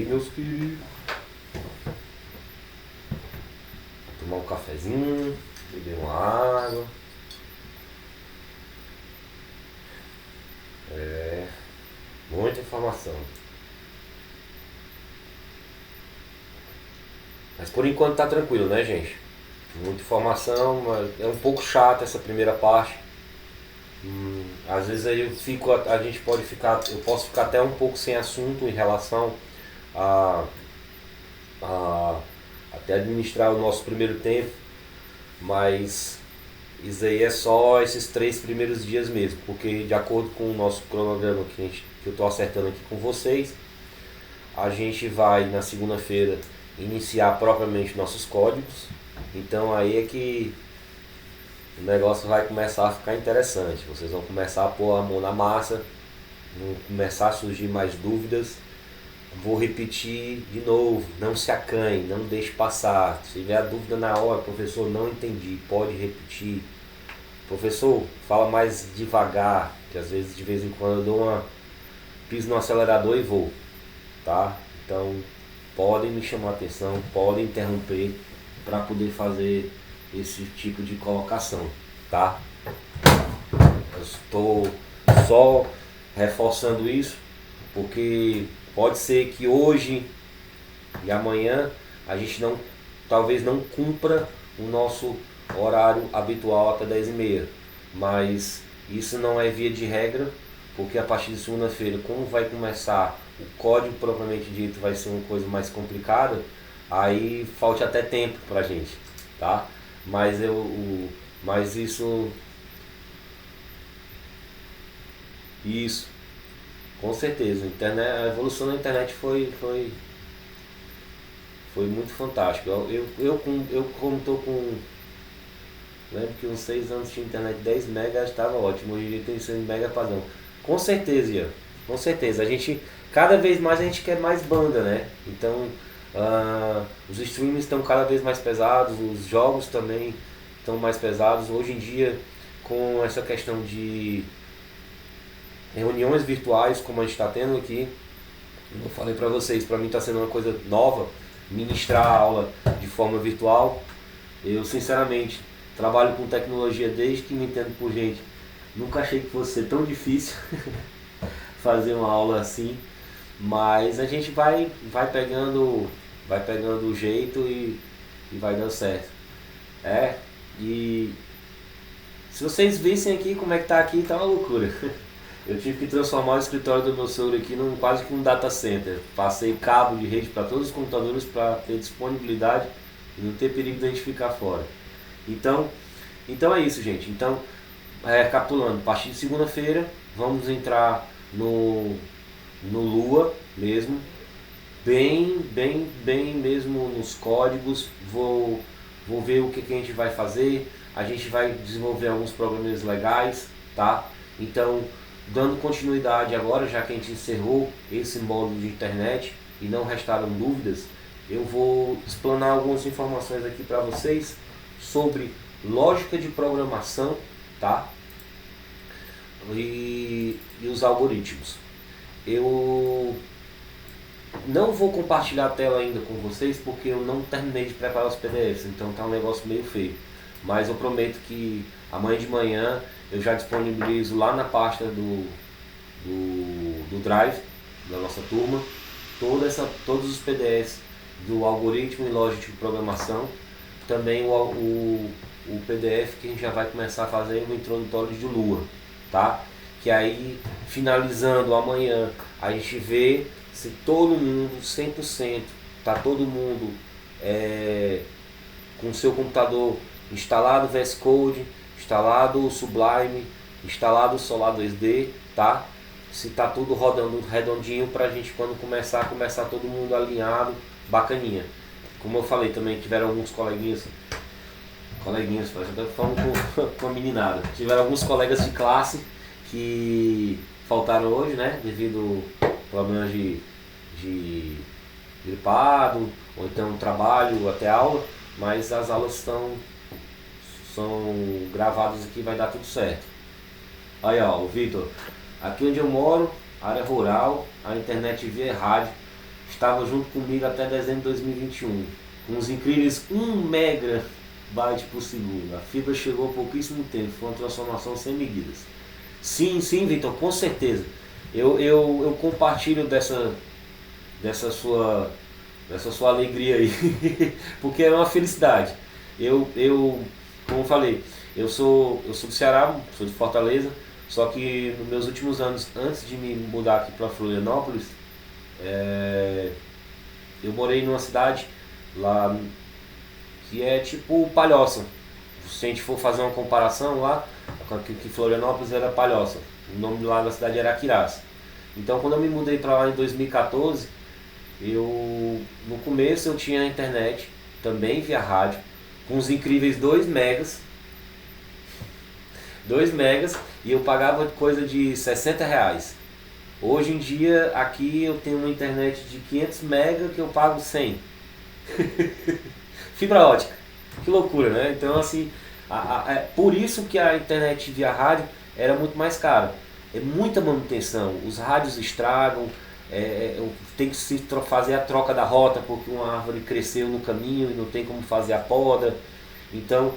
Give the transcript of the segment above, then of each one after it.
aqui, meus queridos. Tomar um cafezinho, beber uma água. Muita informação. Mas por enquanto tá tranquilo, né, gente? Muita informação, mas é um pouco chato essa primeira parte. Às vezes aí eu posso ficar até um pouco sem assunto em relação a, a até administrar o nosso primeiro tempo, mas isso aí é só esses 3 primeiros dias mesmo, porque de acordo com o nosso cronograma que eu estou acertando aqui com vocês, a gente vai na segunda-feira iniciar propriamente nossos códigos. Então aí é que o negócio vai começar a ficar interessante. Vocês vão começar a pôr a mão na massa, vão começar a surgir mais dúvidas. Vou repetir de novo, não se acanhe, não deixe passar. Se tiver a dúvida na hora, professor, não entendi, pode repetir. Professor, fala mais devagar, que às vezes de vez em quando eu dou piso no acelerador e vou, tá? Então podem me chamar a atenção, podem interromper para poder fazer esse tipo de colocação, tá? Eu estou só reforçando isso porque pode ser que hoje e amanhã a gente talvez não cumpra o nosso horário habitual até 10h30, mas isso não é via de regra, porque a partir de segunda-feira, como vai começar o código propriamente dito, vai ser uma coisa mais complicada, aí falte até tempo pra gente, tá? Mas isso, com certeza, a evolução da internet foi muito fantástico. Eu como estou com. Lembro que uns 6 anos tinha internet 10 megas, estava ótimo. Hoje em dia tem 100 mega padrão. Com certeza, Ian. Com certeza. Cada vez mais a gente quer mais banda, né? Então, os streams estão cada vez mais pesados, os jogos também estão mais pesados. Hoje em dia, com essa questão de reuniões virtuais, como a gente está tendo aqui, eu falei para vocês, para mim está sendo uma coisa nova, ministrar a aula de forma virtual. Eu, sinceramente, trabalho com tecnologia desde que me entendo por gente. Nunca achei que fosse ser tão difícil fazer uma aula assim, mas a gente vai pegando o jeito e vai dando certo. E se vocês vissem aqui como é que tá aqui, tá uma loucura. Eu tive que transformar o escritório do meu sogro aqui quase que um data center. Passei cabo de rede para todos os computadores para ter disponibilidade e não ter perigo de a gente ficar fora. Então é isso, gente. Então, recapitulando, a partir de segunda-feira vamos entrar no Lua mesmo, bem mesmo nos códigos. Vou ver o que a gente vai fazer. A gente vai desenvolver alguns programas legais, tá? Então, dando continuidade agora, já que a gente encerrou esse módulo de internet e não restaram dúvidas, eu vou explanar algumas informações aqui para vocês sobre lógica de programação, tá? E os algoritmos. Eu não vou compartilhar a tela ainda com vocês porque eu não terminei de preparar os PDFs, então tá um negócio meio feio. Mas eu prometo que amanhã de manhã eu já disponibilizo lá na pasta do Drive da nossa turma todos os PDFs do algoritmo e lógica de programação. Também o PDF que a gente já vai começar a fazer no introdutório de Lua, tá? Que aí, finalizando amanhã, a gente vê se todo mundo, 100%, tá todo mundo com o seu computador instalado o VS Code, instalado o Sublime, instalado o Solar 2D, tá? Se tá tudo rodando redondinho pra gente quando começar todo mundo alinhado, bacaninha. Como eu falei também, tiveram alguns coleguinhas, parece que eu tô falando com a meninada. Tiveram alguns colegas de classe que faltaram hoje, né? Devido a problemas de gripado, ou então trabalho até aula, mas as aulas são gravadas aqui, vai dar tudo certo. Aí ó, o Vitor, aqui onde eu moro, área rural, a internet via rádio estava junto comigo até dezembro de 2021, com uns incríveis 1 megabyte por segundo. A fibra chegou há pouquíssimo tempo, foi uma transformação sem medidas. Sim, sim, Vitor, com certeza. Eu compartilho dessa sua, dessa sua alegria aí, porque é uma felicidade. Como eu falei, eu sou do Ceará, sou de Fortaleza, só que nos meus últimos anos, antes de me mudar aqui para Florianópolis, eu morei numa cidade lá que é tipo Palhoça. Se a gente for fazer uma comparação lá, que Florianópolis era Palhoça, o nome lá da cidade era Aquirás. Então quando eu me mudei para lá em 2014, no começo eu tinha internet, também via rádio, com uns incríveis 2 megas, e eu pagava coisa de R$ 60. Hoje em dia aqui eu tenho uma internet de 500 megas que eu pago 100. Fibra ótica, que loucura, né? Então assim, por isso que a internet via rádio era muito mais cara. É muita manutenção, os rádios estragam, tem que se fazer a troca da rota porque uma árvore cresceu no caminho e não tem como fazer a poda. Então,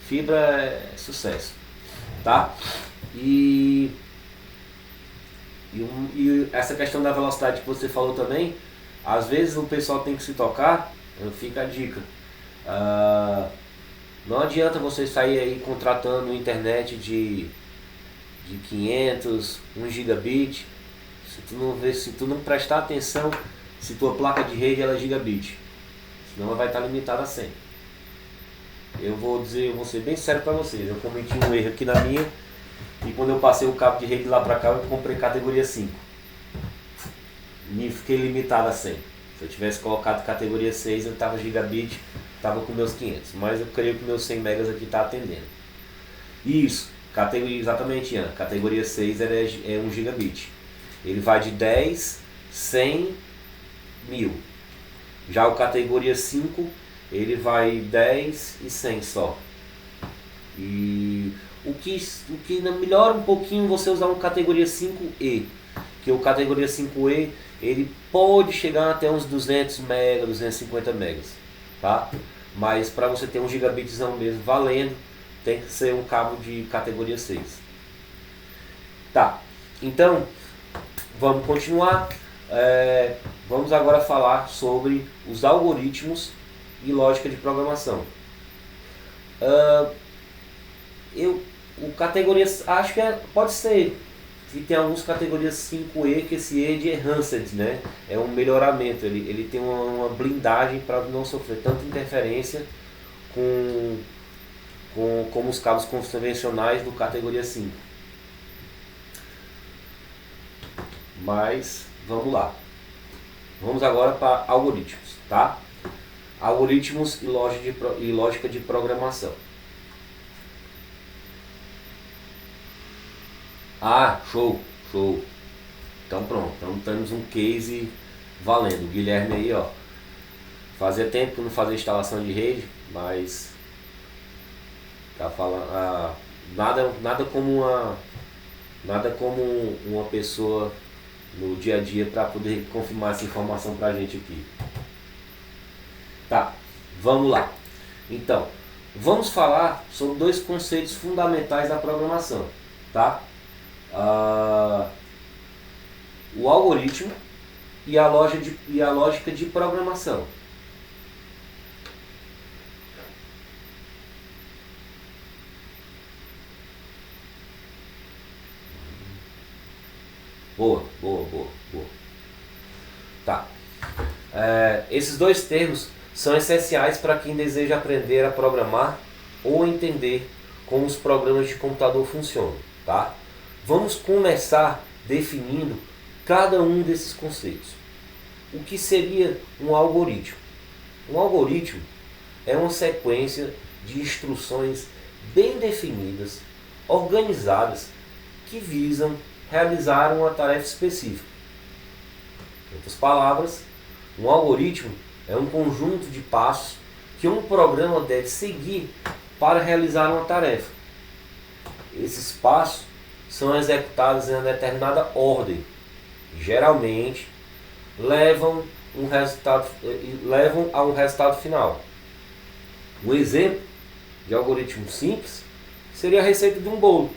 fibra é sucesso, tá? E essa questão da velocidade que você falou também, às vezes o pessoal tem que se tocar, fica a dica. Não adianta você sair aí contratando internet de 500, 1 gigabit, se tu não prestar atenção se tua placa de rede ela é gigabit, senão ela vai estar limitada a 100. Eu vou ser bem sério para vocês, eu cometi um erro aqui na minha, e quando eu passei o cabo de rede lá para cá eu comprei categoria 5, e fiquei limitado a 100. Se eu tivesse colocado categoria 6 eu estava gigabit, estava com meus 500, mas eu creio que meus 100 megas aqui está atendendo. Isso, exatamente, Ian, categoria 6 é 1 gigabit. Ele vai de 10, 100, 1000. Já o categoria 5, ele vai 10 e 100 só. E o que melhora um pouquinho você usar um categoria 5E, que o categoria 5E ele pode chegar até uns 200 MB, 250 megas, tá? Mas para você ter 1 gigabitzão mesmo valendo, tem que ser um cabo de categoria 6. Tá, então vamos continuar. Vamos agora falar sobre os algoritmos e lógica de programação. O categoria, acho que pode ser que tem algumas categorias 5E, que esse E é de enhanced, né? É um melhoramento, ele tem uma blindagem para não sofrer tanta interferência como os cabos convencionais do categoria 5. Mas vamos lá. Vamos agora para algoritmos, tá? Algoritmos e lógica de programação. Show. Então pronto, então temos um case valendo. O Guilherme aí, ó. Fazia tempo que não fazia instalação de rede, mas tá falando, nada como uma pessoa no dia a dia para poder confirmar essa informação pra gente aqui. Tá, vamos lá. Então, vamos falar sobre 2 conceitos fundamentais da programação, tá? O algoritmo e a lógica de programação. Boa. Tá. Esses 2 termos são essenciais para quem deseja aprender a programar ou entender como os programas de computador funcionam, tá? Vamos começar definindo cada um desses conceitos. O que seria um algoritmo? Um algoritmo é uma sequência de instruções bem definidas, organizadas, que visam realizar uma tarefa específica. Em outras palavras, um algoritmo é um conjunto de passos que um programa deve seguir para realizar uma tarefa. Esses passos são executados em uma determinada ordem. Geralmente, levam um resultado, levam a um resultado final. Um exemplo de algoritmo simples seria a receita de um bolo.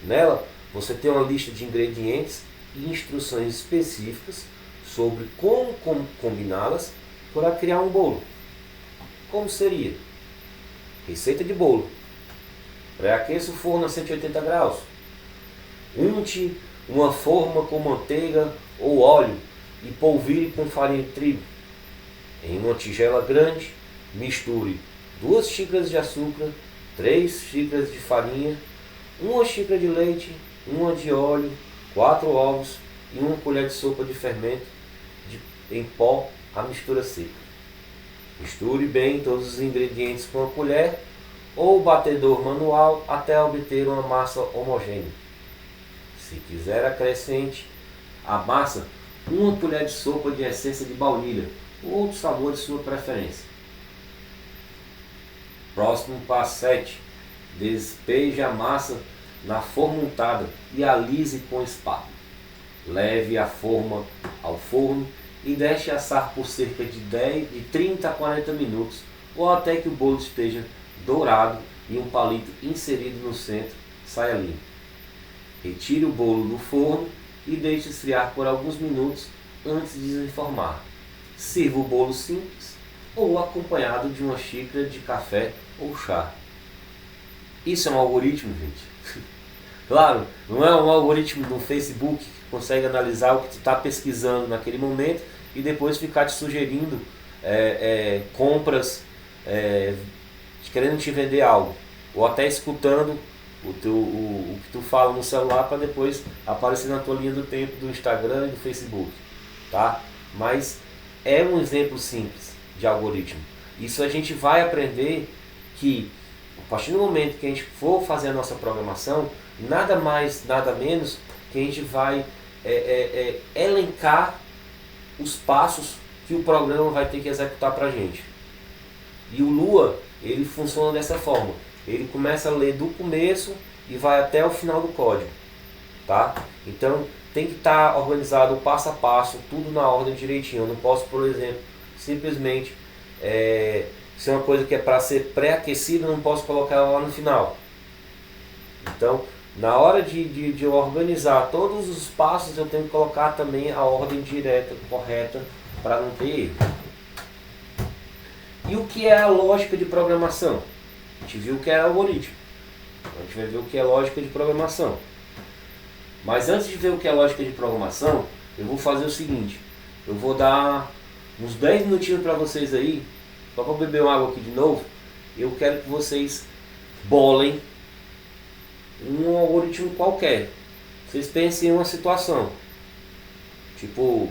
Nela, você tem uma lista de ingredientes e instruções específicas sobre como combiná-las para criar um bolo. Como seria? Receita de bolo. Pré-aqueça o forno a 180 graus. Unte uma forma com manteiga ou óleo e polvilhe com farinha de trigo. Em uma tigela grande, misture 2 xícaras de açúcar, 3 xícaras de farinha, 1 xícara de leite, 1 de óleo, 4 ovos e 1 colher de sopa de fermento em pó a mistura seca. Misture bem todos os ingredientes com a colher ou batedor manual até obter uma massa homogênea. Se quiser, acrescente à massa 1 colher de sopa de essência de baunilha ou outro sabor de sua preferência. Próximo passo 7. Despeje a massa na forma untada e alise com espátula. Leve a forma ao forno e deixe assar por cerca de 30 a 40 minutos ou até que o bolo esteja dourado e um palito inserido no centro saia limpo. Retire o bolo do forno e deixe esfriar por alguns minutos antes de desenformar. Sirva o bolo simples ou acompanhado de uma xícara de café ou chá. Isso é um algoritmo, gente. Claro, não é um algoritmo do Facebook que consegue analisar o que tu está pesquisando naquele momento e depois ficar te sugerindo compras, querendo te vender algo, ou até escutando o que tu fala no celular para depois aparecer na tua linha do tempo do Instagram e do Facebook, tá? Mas é um exemplo simples de algoritmo. Isso a gente vai aprender que a partir do momento que a gente for fazer a nossa programação, nada mais, nada menos que a gente vai elencar os passos que o programa vai ter que executar para a gente. E o Lua, ele funciona dessa forma. Ele começa a ler do começo e vai até o final do código, tá? Então tem que estar organizado passo a passo, tudo na ordem direitinho. Eu não posso, por exemplo, simplesmente se é uma coisa que é para ser pré-aquecida, eu não posso colocar ela lá no final. Então, na hora de organizar todos os passos, eu tenho que colocar também a ordem direta, correta, para não ter erro. E o que é a lógica de programação? A gente viu o que é algoritmo. A gente vai ver o que é lógica de programação. Mas antes de ver o que é lógica de programação, eu vou fazer o seguinte. Eu vou dar uns 10 minutinhos para vocês aí, só para beber uma água aqui de novo. Eu quero que vocês bolem um algoritmo qualquer. Vocês pensem em uma situação. Tipo,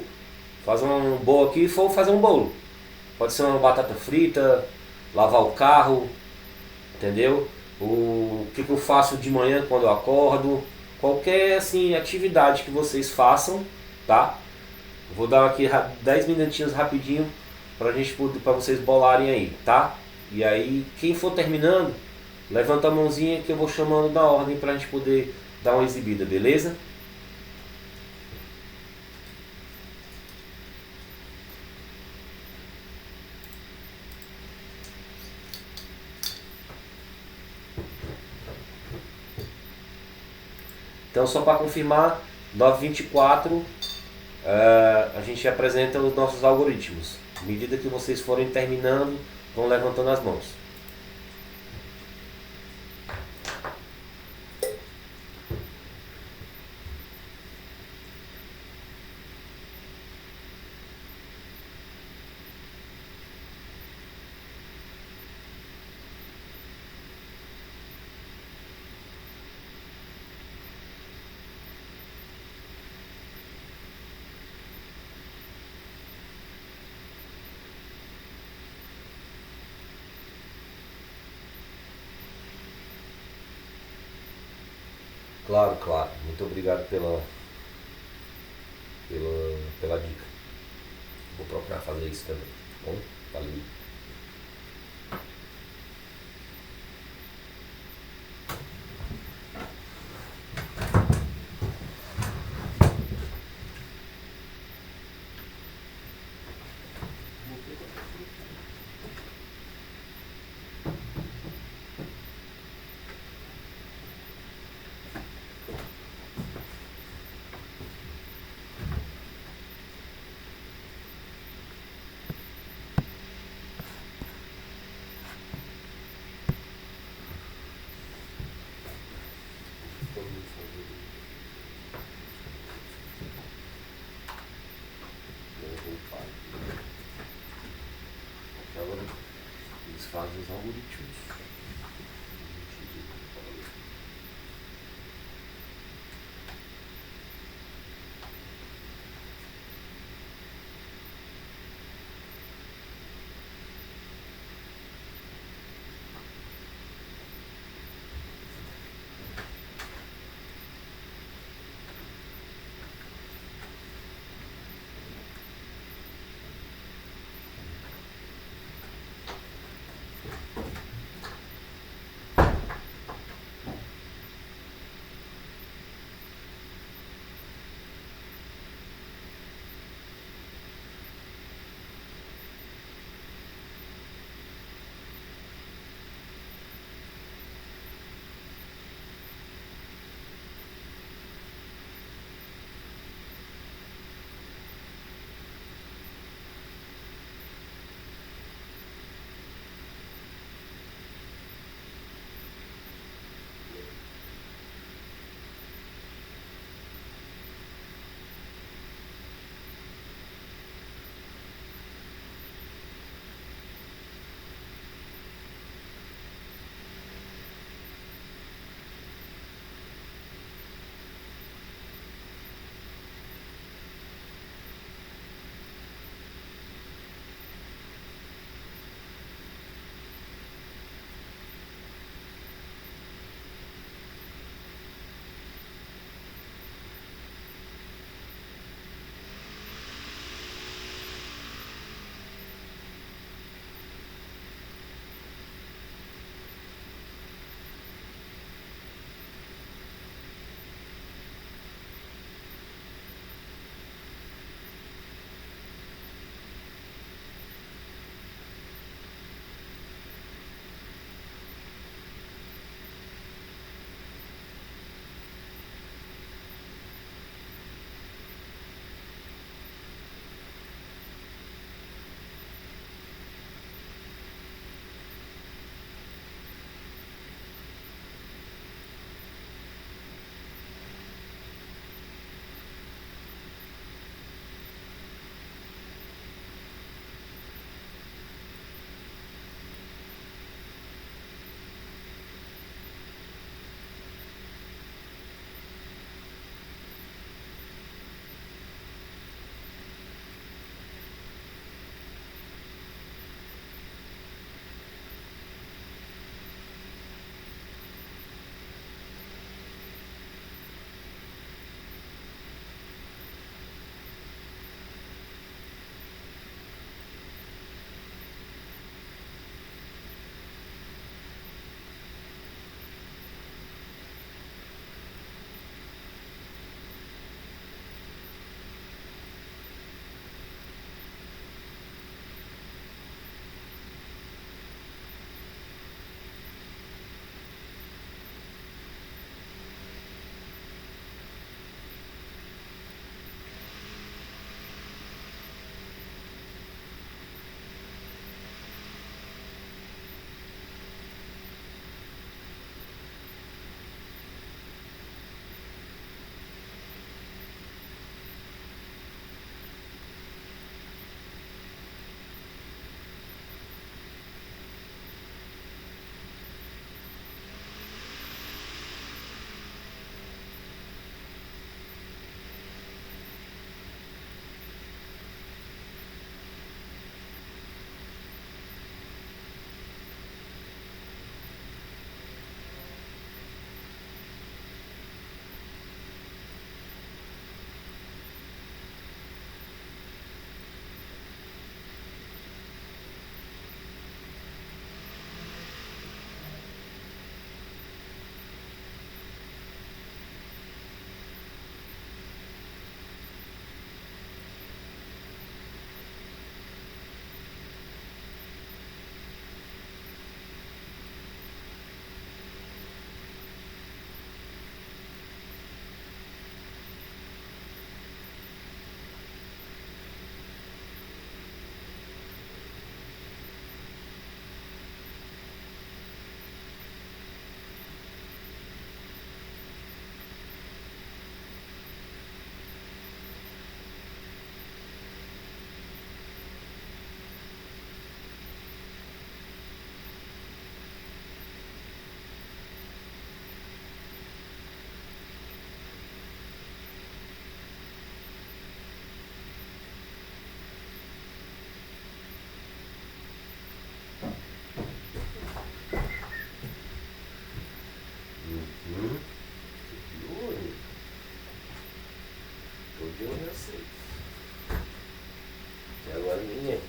fazer um bolo aqui e for fazer um bolo. Pode ser uma batata frita, lavar o carro, entendeu? O que eu faço de manhã quando eu acordo. Qualquer assim, atividade que vocês façam, tá? Eu vou dar aqui 10 minutinhos rapidinho para vocês bolarem aí, tá? E aí, quem for terminando, levanta a mãozinha que eu vou chamando na ordem para a gente poder dar uma exibida, beleza? Então, só para confirmar, 9h24 a gente apresenta os nossos algoritmos. À medida que vocês forem terminando, vão levantando as mãos. Claro, claro. Muito obrigado pela dica. Vou procurar fazer isso também. Tá bom? Valeu. Algoritmos. de um eu sei. E agora ninguém.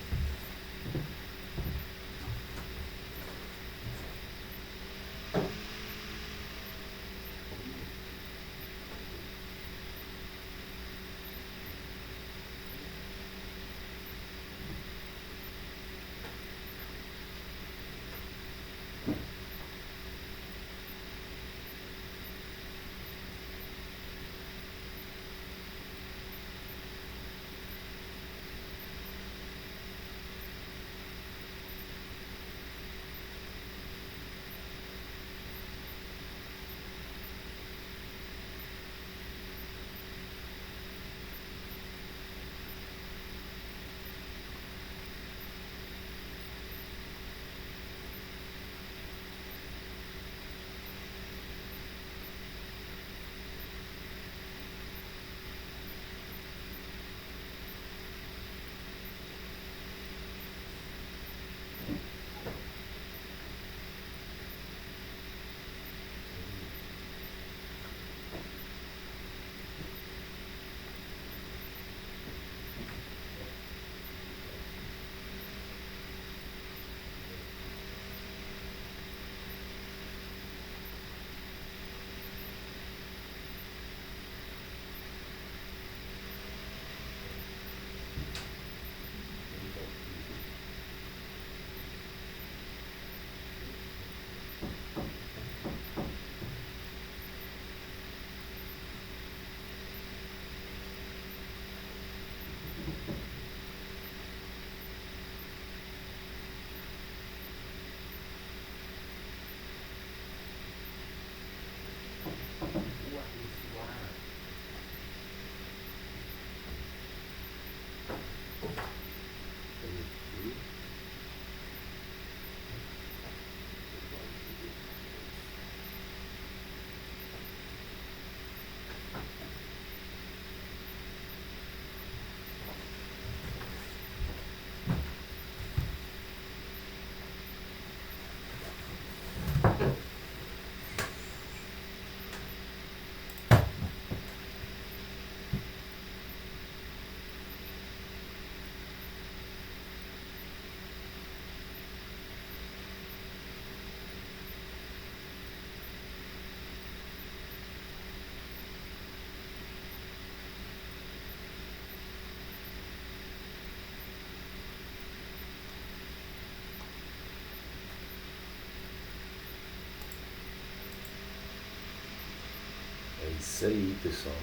É isso aí, pessoal.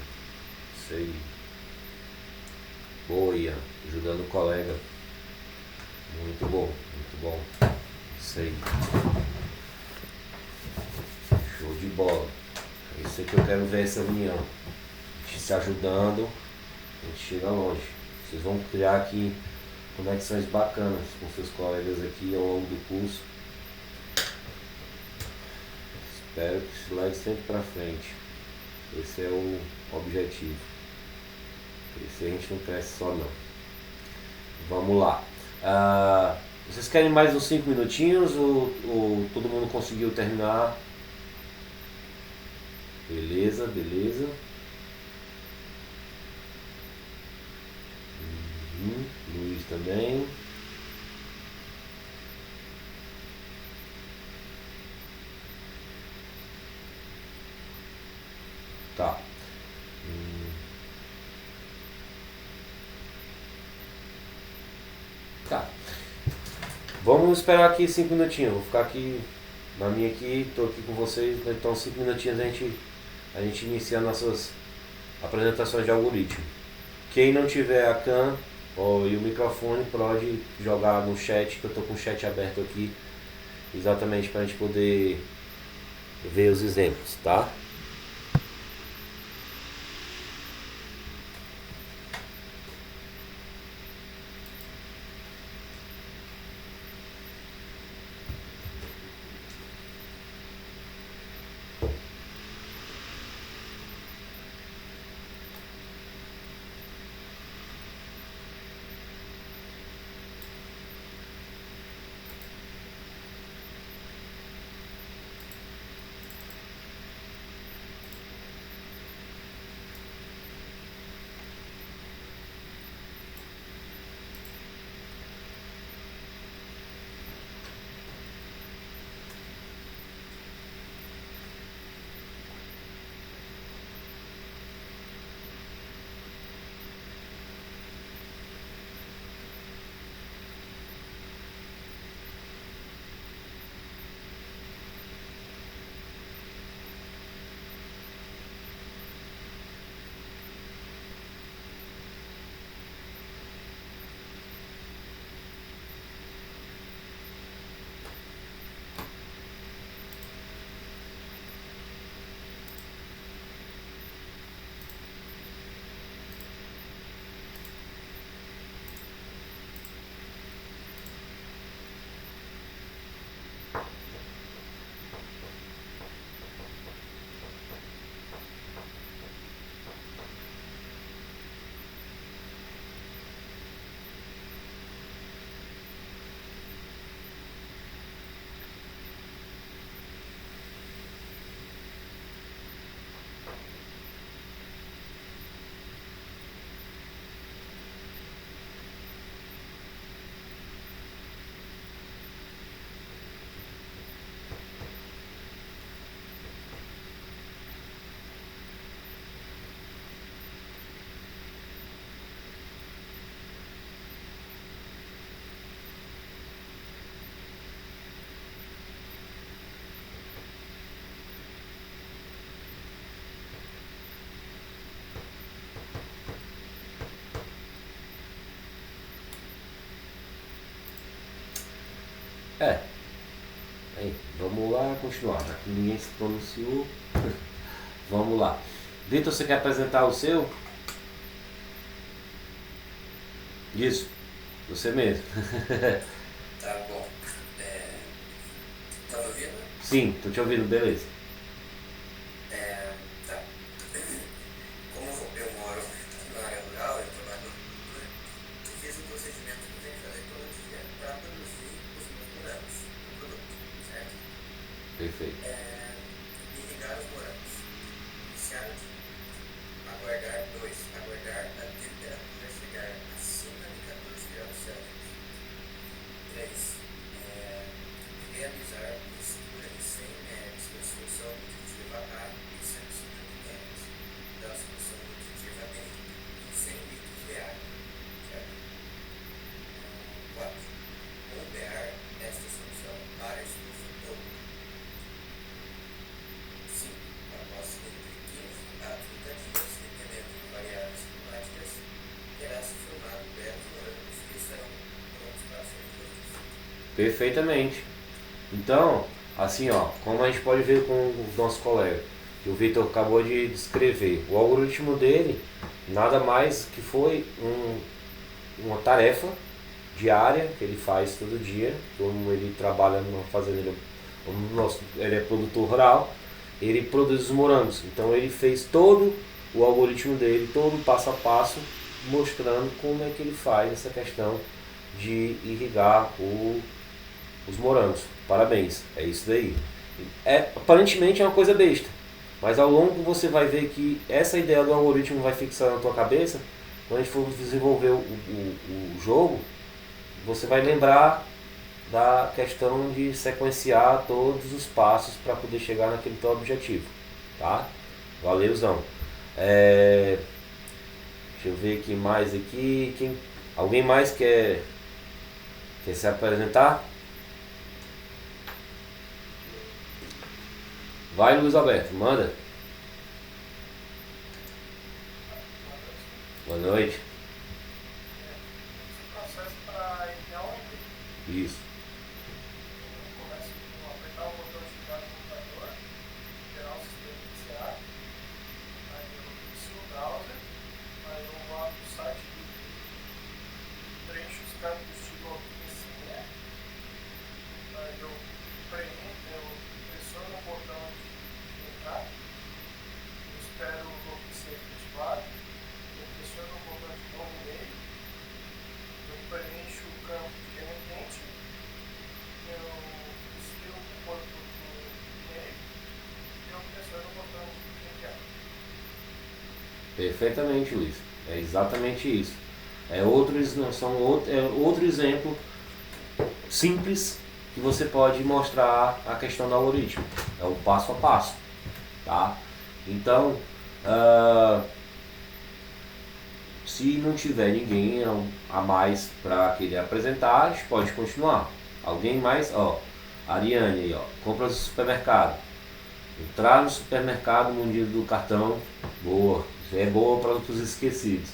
Isso aí. Boa, Ian. Ajudando o colega. Muito bom, muito bom. Isso aí. Show de bola. É isso aí que eu quero ver essa união. A gente se ajudando, a gente chega longe. Vocês vão criar aqui conexões bacanas com seus colegas aqui ao longo do curso. Espero que se leve sempre para frente. Esse é o objetivo. Esse a gente não cresce só não. Vamos lá. Vocês querem mais uns 5 minutinhos ou todo mundo conseguiu terminar? Beleza, beleza. Luiz também. Tá. Tá. Vamos esperar aqui 5 minutinhos. Vou ficar aqui na minha aqui, tô aqui com vocês. Então 5 minutinhos a gente inicia nossas apresentações de algoritmo. Quem não tiver a cam e o microfone pode jogar no chat, que eu tô com o chat aberto aqui, exatamente para a gente poder ver os exemplos, tá? É. Aí, vamos lá continuar, já que ninguém se pronunciou. Vamos lá. Vitor, você quer apresentar o seu? Isso, você mesmo. Tá bom. Tá me ouvindo? Sim, tô te ouvindo, beleza. Tá. Como eu moro na área rural, eu trabalho na agricultura, eu fiz um procedimento que eu tenho que fazer todo dia para produzir os meus morangos, o produto, certo? Perfeito. Irrigar os morangos. Iniciar o dia. Aguardar 2. Aguardar a temperatura chegar acima de 14 graus Celsius. 3. Realizar mistura de 100 ml da solução nutritiva A e 150 ml da solução nutritiva B em 100 litros de água. Certo? 4. Bombear esta solução para a estufa toda. 5. Após entre 15 a 30 dias, dependendo de variáveis climáticas, terá se formado belos morangos que estarão prontos para serem colhidos. Perfeitamente. Então, assim ó, como a gente pode ver com o nosso colega, que o Vitor acabou de descrever, o algoritmo dele nada mais que foi uma tarefa diária que ele faz todo dia, como ele trabalha numa fazenda, ele é produtor rural, ele produz os morangos. Então ele fez todo o algoritmo dele, todo o passo a passo, mostrando como é que ele faz essa questão de irrigar os morangos. Parabéns, é isso daí. Aparentemente é uma coisa besta, mas ao longo você vai ver que essa ideia do algoritmo vai fixar na tua cabeça. Quando a gente for desenvolver o jogo, você vai lembrar da questão de sequenciar todos os passos para poder chegar naquele teu objetivo, tá? Valeuzão. Deixa eu ver aqui mais aqui. Alguém mais quer se apresentar? Vai, Luiz Alberto, manda. Boa noite. Esse processo para enviar um e-mail. Isso. Eu começo com apertar o botão de ligar no computador, gerar o sistema iniciar, aí eu inicio o browser, aí eu vou lá no site do preencho os campos de login e senha, aí eu pressiono o botão de entrar, eu espero o login ser efetivado, eu pressiono o botão de novo e-mail, eu preencho o campo de remetente, eu insiro o corpo do e-mail e eu pressiono o botão de enviar. Perfeitamente, Luiz. É exatamente isso. É outro exemplo simples que você pode mostrar a questão do algoritmo. É o passo a passo, tá? Então, se não tiver ninguém a mais para querer apresentar, a gente pode continuar. Alguém mais? Ó, Ariane aí, ó, compras do supermercado. Entrar no supermercado mundial do cartão, boa, é boa para os esquecidos.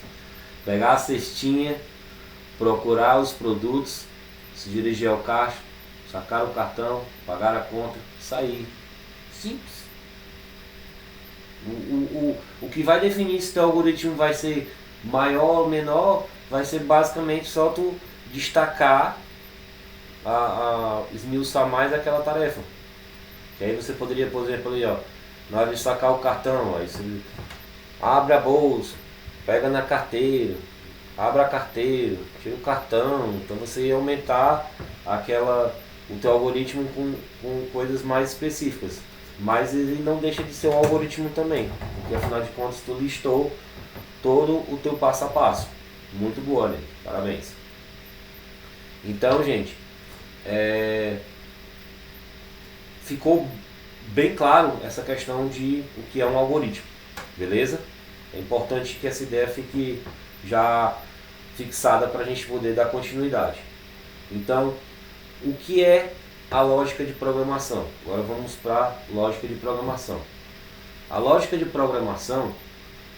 Pegar a cestinha, procurar os produtos, se dirigir ao caixa, sacar o cartão, pagar a conta, sair. Simples. O que vai definir se o algoritmo vai ser maior ou menor vai ser basicamente só tu destacar, esmiuçar mais aquela tarefa. Que aí você poderia, por exemplo, ali, ó, na hora de sacar o cartão, aí você abre a bolsa, pega na carteira, abre a carteira, tira o cartão. Então você ia aumentar o teu algoritmo com coisas mais específicas. Mas ele não deixa de ser um algoritmo também, porque afinal de contas tu listou todo o teu passo a passo. Muito boa, né? Parabéns. Então, gente, ficou bem claro essa questão de o que é um algoritmo, beleza? É importante que essa ideia fique já fixada para a gente poder dar continuidade. Então, o que é a lógica de programação? Agora vamos para a lógica de programação. A lógica de programação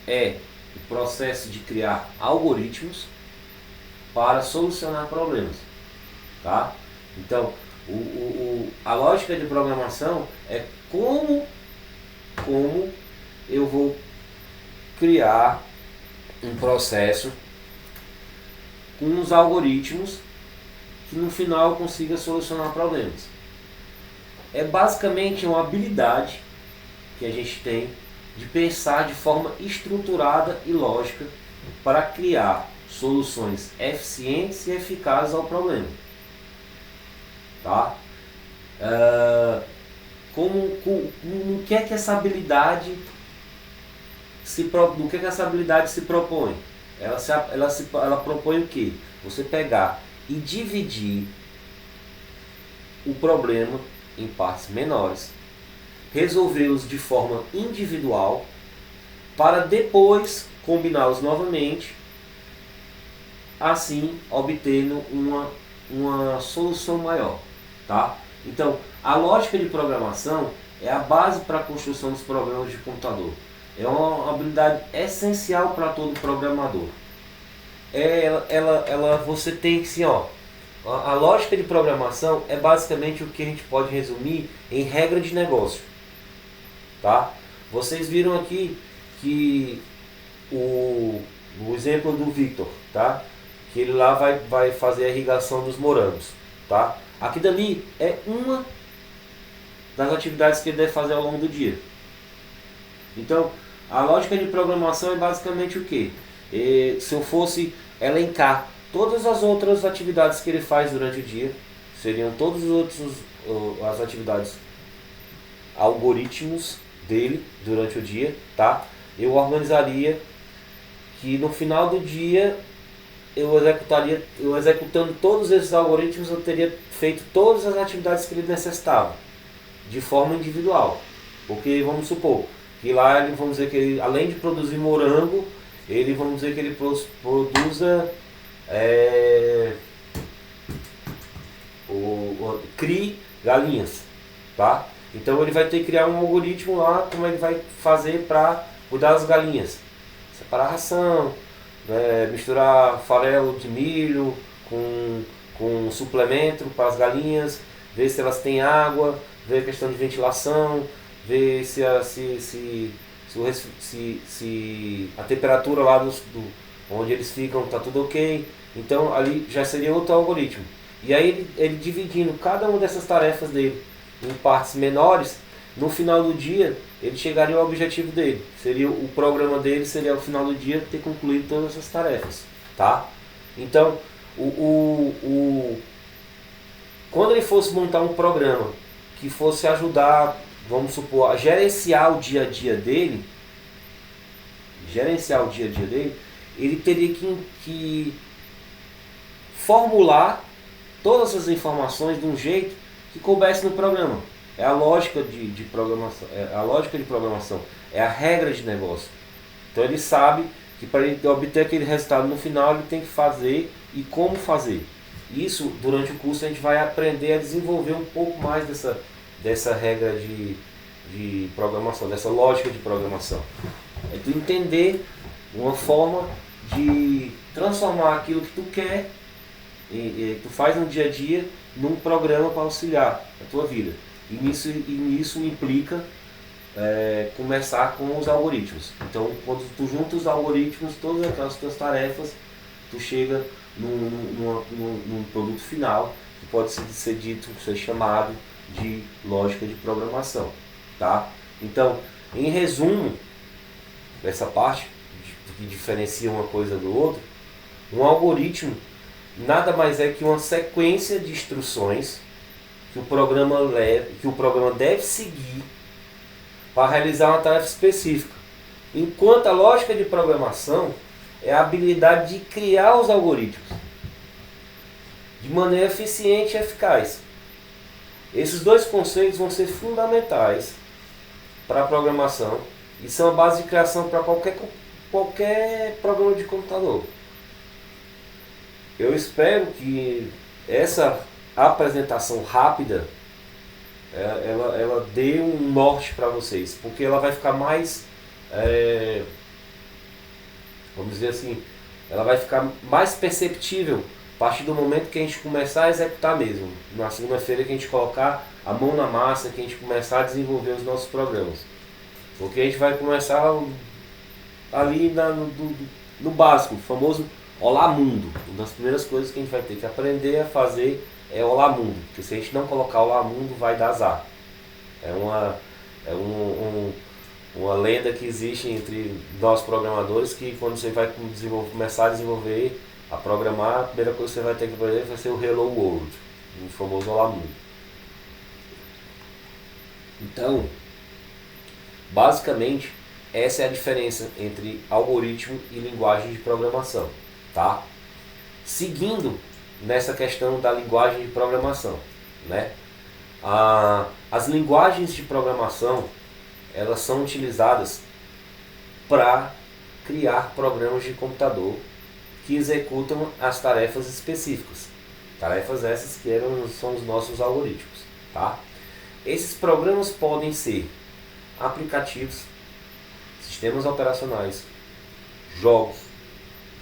é o processo de criar algoritmos para solucionar problemas, tá? Então, A lógica de programação é como eu vou criar um processo com os algoritmos que no final eu consiga solucionar problemas. É basicamente uma habilidade que a gente tem de pensar de forma estruturada e lógica para criar soluções eficientes e eficazes ao problema. Tá? No que é que essa habilidade se propõe? Ela propõe o quê? Você pegar e dividir o problema em partes menores, resolvê-los de forma individual, para depois combiná-los novamente, assim obtendo uma solução maior. Tá? Então, a lógica de programação é a base para a construção dos programas de computador. É uma habilidade essencial para todo programador. Você tem que, assim, a lógica de programação é basicamente o que a gente pode resumir em regra de negócio. Tá? Vocês viram aqui que o exemplo do Victor, tá? Que ele lá vai fazer a irrigação dos morangos. Tá? Aqui dali é uma das atividades que ele deve fazer ao longo do dia. Então, a lógica de programação é basicamente o quê? Se eu fosse elencar todas as outras atividades que ele faz durante o dia, seriam todas as atividades algoritmos dele durante o dia, tá? Eu organizaria que no final do dia eu executando todos esses algoritmos, eu teria feito todas as atividades que ele necessitava de forma individual. Porque vamos supor que lá vamos dizer que ele, além de produzir morango, vamos dizer que ele produza crie galinhas, tá? Então ele vai ter que criar um algoritmo lá, como ele vai fazer para cuidar das galinhas, separar a ração, misturar farelo de milho com suplemento para as galinhas, ver se elas têm água, ver a questão de ventilação, ver se a temperatura lá onde eles ficam está tudo ok. Então ali já seria outro algoritmo. E aí ele dividindo cada uma dessas tarefas dele em partes menores, no final do dia ele chegaria ao objetivo dele. O programa dele seria ao final do dia ter concluído todas essas tarefas. Tá? Então, quando ele fosse montar um programa que fosse ajudar, vamos supor, a gerenciar o dia a dia dele, ele teria que formular todas as informações de um jeito que coubesse no programa. É a lógica de programação, é a regra de negócio. Então ele sabe que para ele obter aquele resultado no final, ele tem que fazer e como fazer. Isso, durante o curso, a gente vai aprender a desenvolver um pouco mais dessa regra de programação, dessa lógica de programação. É tu entender uma forma de transformar aquilo que tu quer, tu faz no dia a dia, num programa para auxiliar a tua vida. E nisso implica começar com os algoritmos. Então, quando tu junta os algoritmos, todas aquelas tuas tarefas, tu chega num produto final que pode ser chamado de lógica de programação. Tá? Então, em resumo, essa parte que diferencia uma coisa do outro, um algoritmo nada mais é que uma sequência de instruções que o programa deve seguir para realizar uma tarefa específica. Enquanto a lógica de programação é a habilidade de criar os algoritmos de maneira eficiente e eficaz. Esses dois conceitos vão ser fundamentais para a programação e são a base de criação para qualquer programa de computador. Eu espero que essa apresentação rápida ela dê um norte para vocês, porque ela vai ficar mais, vamos dizer assim, ela vai ficar mais perceptível A partir do momento que a gente começar a executar mesmo, na segunda-feira que a gente colocar a mão na massa, que a gente começar a desenvolver os nossos programas. Porque a gente vai começar ali no básico, o famoso Olá Mundo. Uma das primeiras coisas que a gente vai ter que aprender a fazer é Olá Mundo. Porque se a gente não colocar Olá Mundo, vai dar azar. Uma lenda que existe entre nós programadores, que quando você vai começar a desenvolver, a programar, a primeira coisa que você vai ter que aprender vai ser o Hello World, o famoso Olá Mundo. Então, basicamente, essa é a diferença entre algoritmo e linguagem de programação, tá? Seguindo nessa questão da linguagem de programação, né? As linguagens de programação, elas são utilizadas para criar programas de computador que executam as tarefas específicas. Tarefas essas que são os nossos algoritmos, tá? Esses programas podem ser aplicativos, sistemas operacionais, jogos,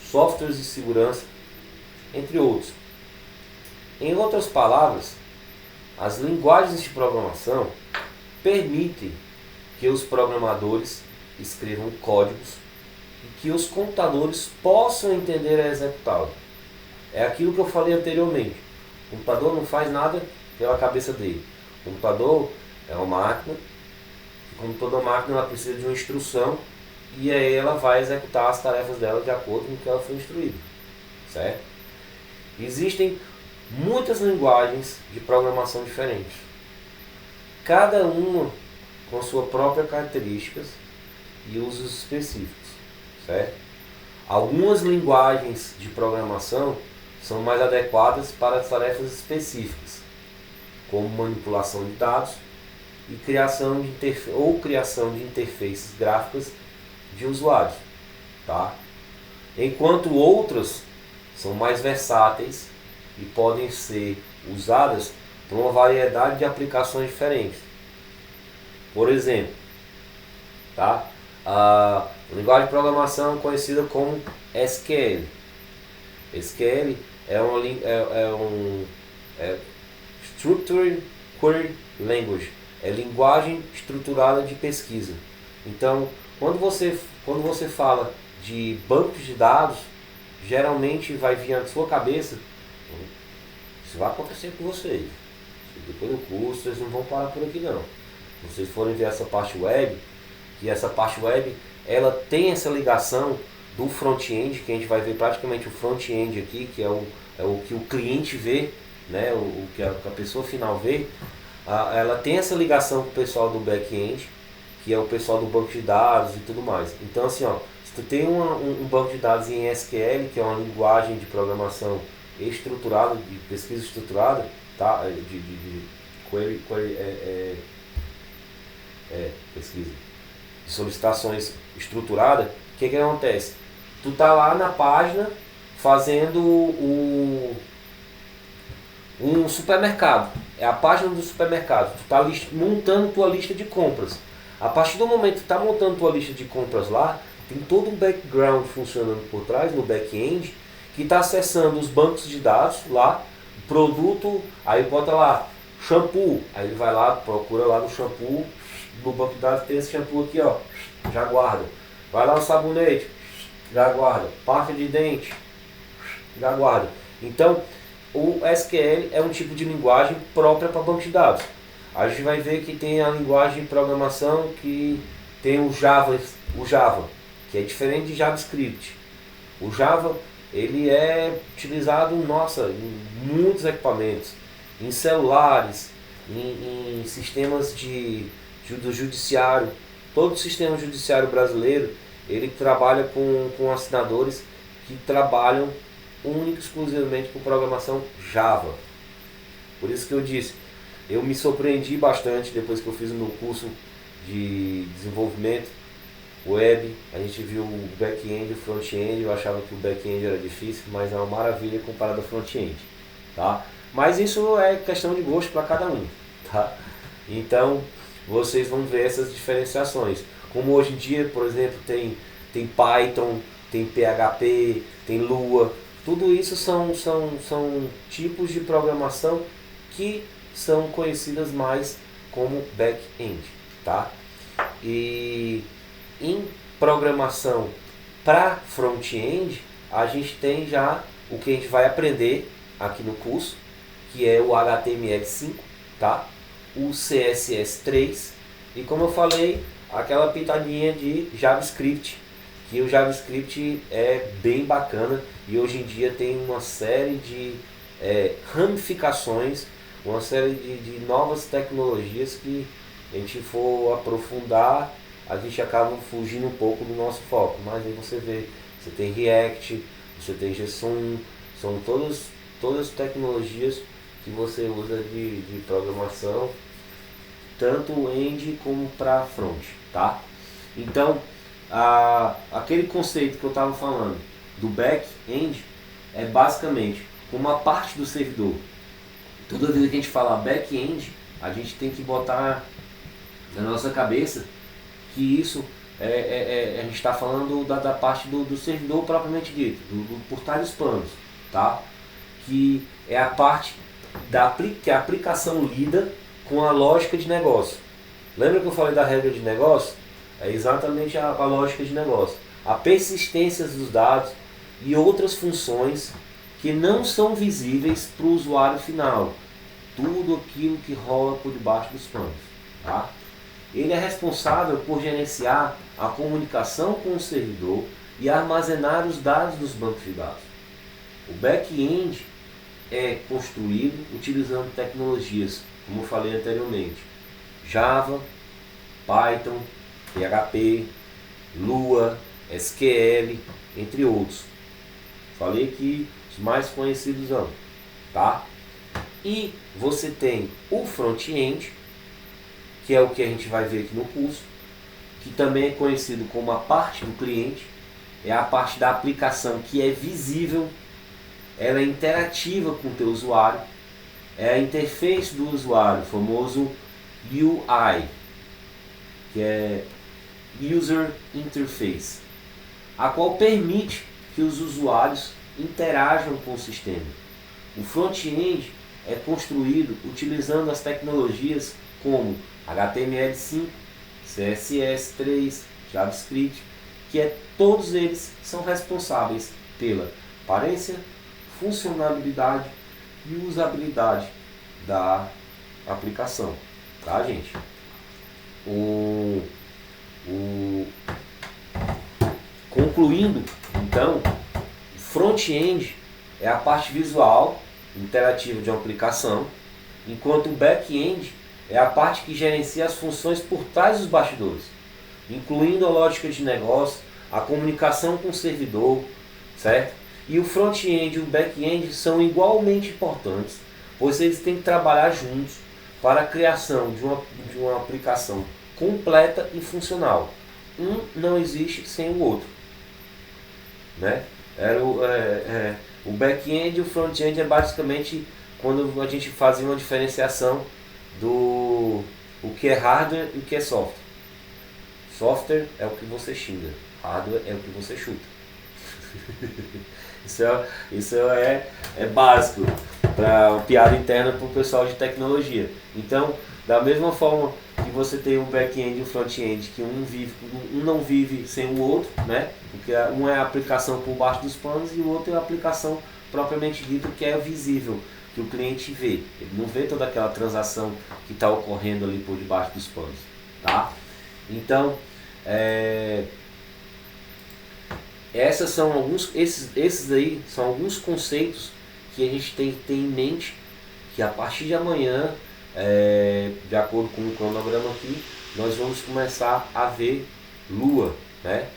softwares de segurança, entre outros. Em outras palavras, as linguagens de programação permitem que os programadores escrevam códigos e que os computadores possam entender e executá-lo. É aquilo que eu falei anteriormente. O computador não faz nada pela cabeça dele. O computador é uma máquina, e como toda máquina ela precisa de uma instrução, e aí ela vai executar as tarefas dela de acordo com o que ela foi instruída, certo? Existem muitas linguagens de programação diferentes, cada uma com suas próprias características e usos específicos, certo? Algumas linguagens de programação são mais adequadas para tarefas específicas, como manipulação de dados e criação de interfaces gráficas de usuários, tá? Enquanto outras são mais versáteis e podem ser usadas por uma variedade de aplicações diferentes. Por exemplo, tá? A linguagem de programação conhecida como SQL. SQL é Structured Query Language, é linguagem estruturada de pesquisa. Então, quando você fala de bancos de dados, geralmente vai vir na sua cabeça, isso vai acontecer com vocês. Depois do curso, vocês não vão parar por aqui não. Se vocês forem ver essa parte web, que essa parte web, ela tem essa ligação do front-end, que a gente vai ver praticamente o front-end aqui, que é o que o cliente vê, né, o que a pessoa final vê. Ela tem essa ligação com o pessoal do back-end, que é o pessoal do banco de dados e tudo mais. Então assim, ó, se tu tem um banco de dados em SQL, que é uma linguagem de programação estruturada, de pesquisa estruturada, tá? Pesquisa de solicitações estruturada, o que acontece? Tu tá lá na página fazendo um supermercado, é a página do supermercado, tu tá montando tua lista de compras. A partir do momento que tu tá montando tua lista de compras lá, tem todo um background funcionando por trás, no back-end, que está acessando os bancos de dados lá, produto, aí bota lá, shampoo, aí ele vai lá, procura lá no shampoo, no banco de dados tem esse shampoo aqui, ó, já guarda. Vai lá no sabonete, já guarda. Pasta de dente, já guarda. Então, o SQL é um tipo de linguagem própria para banco de dados. A gente vai ver que tem a linguagem de programação que tem o Java, que é diferente de JavaScript. O Java, ele é utilizado, em muitos equipamentos, em celulares, em sistemas do judiciário. Todo o sistema judiciário brasileiro, ele trabalha com assinadores que trabalham única e exclusivamente com programação Java. Por isso que eu disse, eu me surpreendi bastante depois que eu fiz o meu curso de desenvolvimento web. A gente viu o back-end e o front-end. Eu achava que o back-end era difícil, mas é uma maravilha comparado ao front-end, tá? Mas isso é questão de gosto para cada um, tá? Então vocês vão ver essas diferenciações. Como hoje em dia, por exemplo, tem Python, tem PHP, tem Lua, Tudo isso são tipos de programação que são conhecidas mais como back-end, tá? E em programação para front-end, a gente tem já o que a gente vai aprender aqui no curso, que é o HTML5, tá? O CSS3 e, como eu falei, aquela pitadinha de JavaScript, que o JavaScript é bem bacana e hoje em dia tem uma série de ramificações, uma série de novas tecnologias que a gente for aprofundar, a gente acaba fugindo um pouco do nosso foco. Mas aí você vê, você tem React, você tem JSON, são todas tecnologias que você usa de programação, tanto end como para front, tá? Então, aquele conceito que eu estava falando do back-end é basicamente uma parte do servidor. Toda vez que a gente fala back-end, a gente tem que botar na nossa cabeça que isso a gente está falando da parte do servidor propriamente dito, por trás dos panos, tá? Que é a parte que a aplicação lida com a lógica de negócio. Lembra que eu falei da regra de negócio? É exatamente a lógica de negócio. A persistência dos dados e outras funções que não são visíveis para o usuário final. Tudo aquilo que rola por debaixo dos panos, tá? Ele é responsável por gerenciar a comunicação com o servidor e armazenar os dados dos bancos de dados. O back-end é construído utilizando tecnologias, como eu falei anteriormente, Java, Python, PHP, Lua, SQL, entre outros. Falei que os mais conhecidos são, tá? E você tem o front-end, que é o que a gente vai ver aqui no curso, que também é conhecido como a parte do cliente, é a parte da aplicação que é visível, ela é interativa com o teu usuário, é a interface do usuário, o famoso UI, que é User Interface, a qual permite que os usuários interajam com o sistema. O front-end é construído utilizando as tecnologias como HTML5, CSS3, JavaScript, que todos eles são responsáveis pela aparência, funcionalidade e usabilidade da aplicação, tá, gente? Concluindo, então, o front-end é a parte visual, interativa de uma aplicação, enquanto o back-end é a parte que gerencia as funções por trás dos bastidores, incluindo a lógica de negócio, a comunicação com o servidor, certo? E o front-end e o back-end são igualmente importantes, pois eles têm que trabalhar juntos para a criação de uma aplicação completa e funcional. Um não existe sem o outro, né? O back-end e o front-end é basicamente quando a gente fazia uma diferenciação do o que é hardware e o que é software. Software é o que você xinga, hardware é o que você chuta. Isso é básico para uma piada interna para o pessoal de tecnologia. Então, da mesma forma que você tem um back-end e um front-end, que um não vive sem o outro, né? Porque um é a aplicação por baixo dos panos e o outro é a aplicação propriamente dita, que é visível, que o cliente vê. Ele não vê toda aquela transação que está ocorrendo ali por debaixo dos panos, tá? Então, esses aí são alguns conceitos que a gente tem que ter em mente, que a partir de amanhã, de acordo com o cronograma aqui, nós vamos começar a ver Lua, né?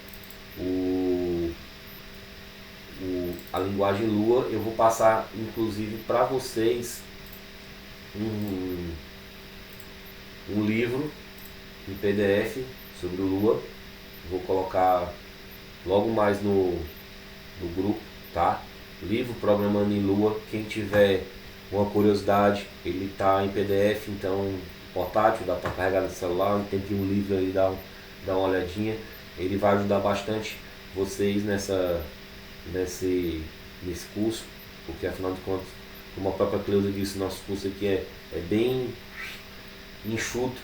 A linguagem Lua. Eu vou passar inclusive para vocês um livro em PDF sobre o Lua. Vou colocar logo mais no grupo, tá? Livro Programando em Lua. Quem tiver uma curiosidade, ele está em PDF, então portátil, dá para carregar no celular, tem que um livro aí, dá uma olhadinha. Ele vai ajudar bastante vocês nesse curso, porque afinal de contas, como a própria Cleusa disse, nosso curso aqui é bem enxuto,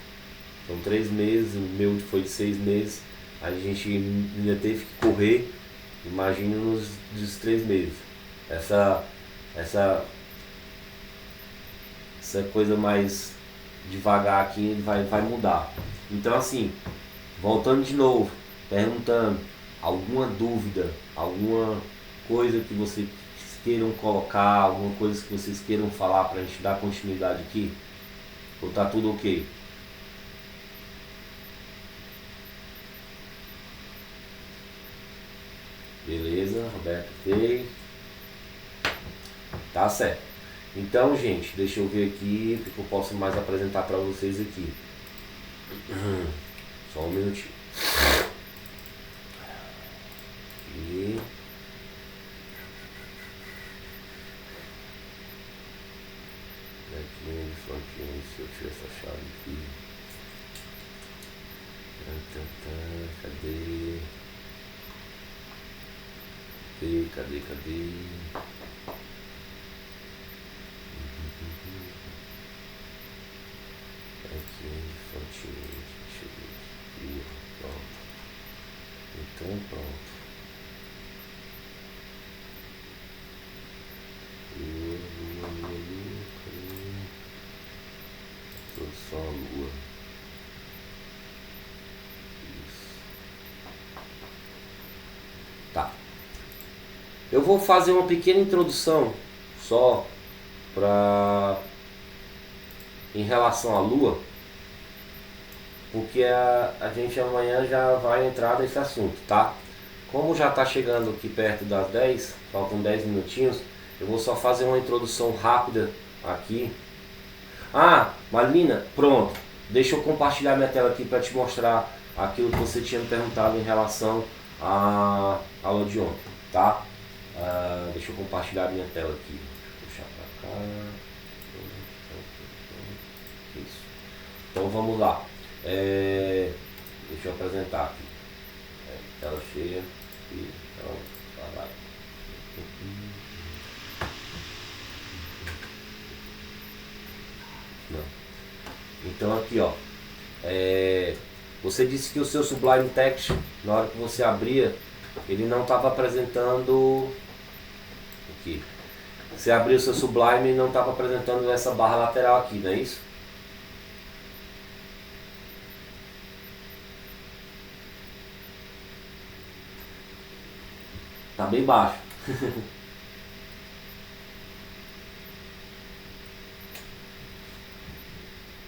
são 3 meses, o meu foi de 6 meses, a gente ainda teve que correr, imagina nos 3 meses, essa coisa mais devagar aqui vai mudar. Então assim, voltando de novo, perguntando, alguma dúvida, alguma coisa que vocês queiram colocar, alguma coisa que vocês queiram falar para a gente dar continuidade aqui? Ou tá tudo ok? Beleza, Roberto fez. Tá certo. Então, gente, deixa eu ver aqui o que eu posso mais apresentar para vocês aqui. Só um minutinho. E aqui, frontinho, se eu tiver essa chave aqui. Cadê? Cadê? Aqui, frontinho, deixa eu ver aqui, pronto. Então, pronto. Lua, só a lua. Isso. Tá. Eu vou fazer uma pequena introdução só em relação à lua, porque a gente amanhã já vai entrar nesse assunto, tá? Como já está chegando aqui perto das 10, faltam 10 minutinhos, eu vou só fazer uma introdução rápida aqui. Ah, Marlina, pronto. Deixa eu compartilhar minha tela aqui para te mostrar aquilo que você tinha me perguntado em relação à aula de ontem, tá? Deixa eu compartilhar minha tela aqui. Deixa eu puxar para cá. Isso. Então vamos lá. Deixa eu apresentar aqui. Tela cheia. E então, vai. Não. Então aqui, ó. Você disse que o seu Sublime Text, na hora que você abria, ele não estava apresentando aqui. Você abriu o seu Sublime e não estava apresentando essa barra lateral aqui, não é isso? Tá bem baixo.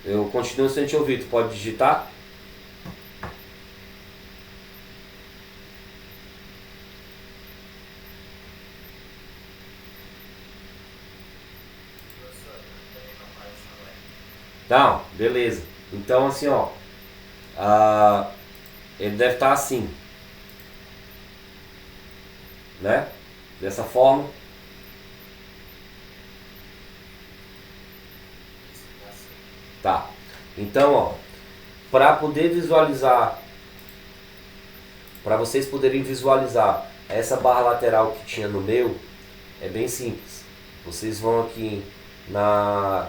Eu continuo sem te ouvir, tu pode digitar? Não, beleza. Então assim, ó, ele deve estar assim, né? Dessa forma. Tá. Então, ó, para poder visualizar, para vocês poderem visualizar essa barra lateral que tinha no meu, é bem simples. Vocês vão aqui na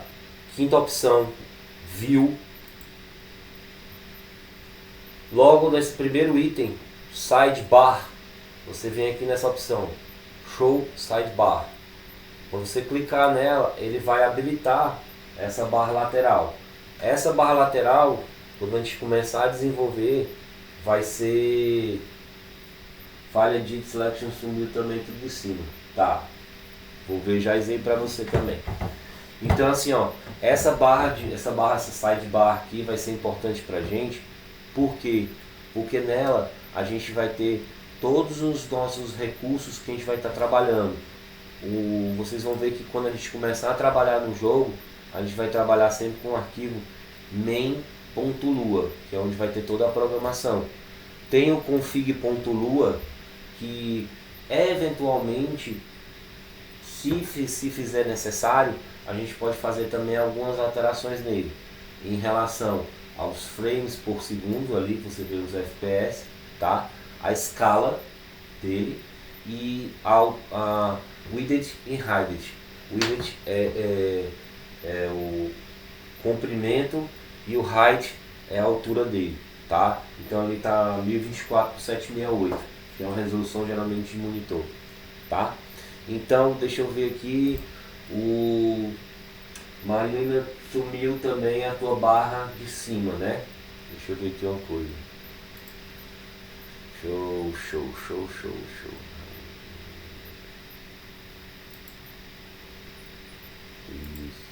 quinta opção, View. Logo nesse primeiro item, Sidebar, você vem aqui nessa opção, Show Sidebar. Quando você clicar nela, ele vai habilitar essa barra lateral. Essa barra lateral, quando a gente começar a desenvolver, vai ser File Edit Selection, sumiu também tudo de cima, tá? Vou ver já exemplo para você também. Então assim, ó, essa sidebar aqui vai ser importante pra gente. Por quê? Porque nela a gente vai ter todos os nossos recursos que a gente vai estar trabalhando. Vocês vão ver que quando a gente começar a trabalhar no jogo, a gente vai trabalhar sempre com o arquivo main.lua, que é onde vai ter toda a programação. Tem o config.lua, que eventualmente, se fizer necessário, a gente pode fazer também algumas alterações nele, em relação aos frames por segundo, ali você vê os FPS, tá? A escala dele e width e height. Width é o comprimento e o height é a altura dele, tá? Então ali está 1024 por 768, que é uma resolução geralmente de monitor, tá? Então deixa eu ver aqui, o Marina, sumiu também a tua barra de cima, né? Deixa eu ver aqui uma coisa. Show. Isso.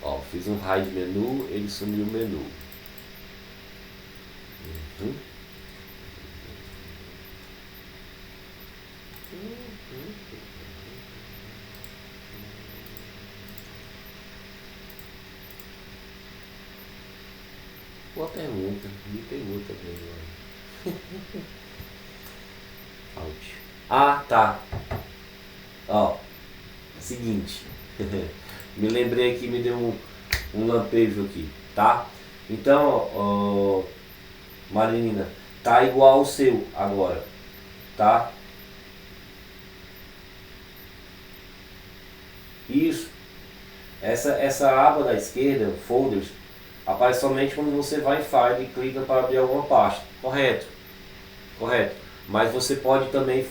Ó, fiz um hide menu, ele sumiu o menu. Boa pergunta, me pergunta também. Out. Ah, tá. Ó, seguinte. Me lembrei aqui, me deu um lampejo aqui, tá? Então, ó, Marina, tá igual ao seu agora, tá? Isso. Essa aba da esquerda, folders, aparece somente quando você vai em File e clica para abrir alguma pasta. Correto. Mas você pode também